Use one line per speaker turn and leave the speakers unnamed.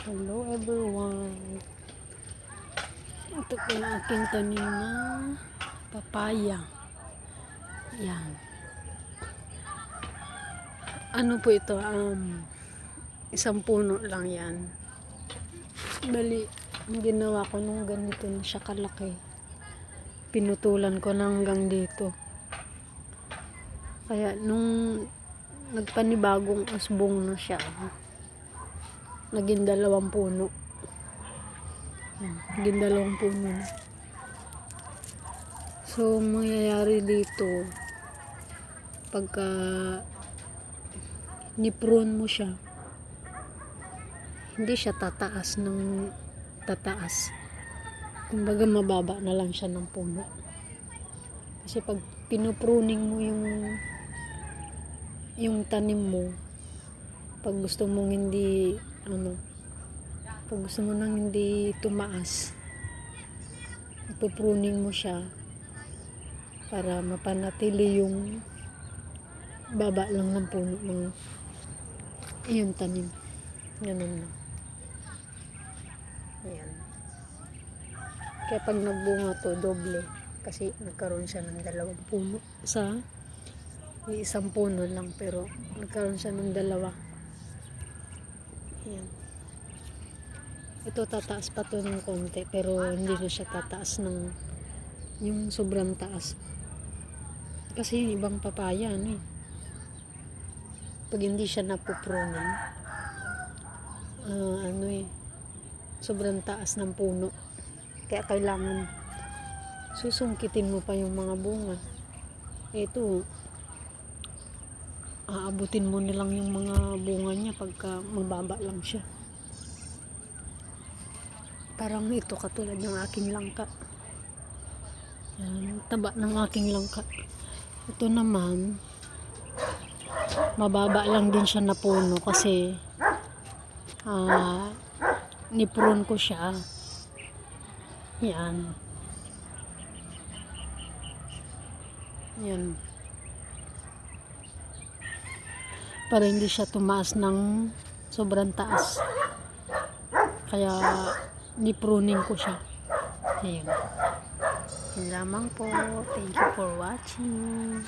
Hello everyone. Ito po yung aking tanim na papaya. Yan. Ano po ito? Isang puno lang yan. Bali, ang ginawa ko nung ganito na siya kalaki. Pinutulan ko na hanggang dito. Kaya nung nagpanibagong asbong na siya, naging 2 puno. Naging 2 puno na. So, mangyayari dito, pagka ni-prune mo siya, hindi siya tataas ng tataas. Kumbaga mababa na lang siya ng puno. Kasi pag pinupruning mo yung tanim mo, pag gusto mong hindi pag gusto mo nang hindi tumaas, ipupruning mo siya para mapanatili yung baba lang ng puno ng yung tanim. Ganun lang. Ayan. Kaya pag nagbunga to, doble. Kasi nagkaroon siya ng 2 puno. Isang puno lang, pero nagkaroon siya ng 2. Ayan. Ito tataas pa to ng konti, pero hindi na siya tataas ng yung sobrang taas. Kasi yung ibang papaya, pag hindi siya napupruning, sobrang taas ng puno. Kaya kailangan susungkitin mo pa yung mga bunga. Ito, aabutin mo nilang yung mga bunga niya pagka mababa lang siya. Parang ito katulad ng aking langka. Yan, taba ng aking langka. Ito naman, mababa lang din siya na puno kasi ni-prune ko siya. Yan. Yan. Para hindi siya tumaas ng sobrang taas. Kaya ni-pruning ko siya. Ayan. Yun lamang po. Thank you for watching.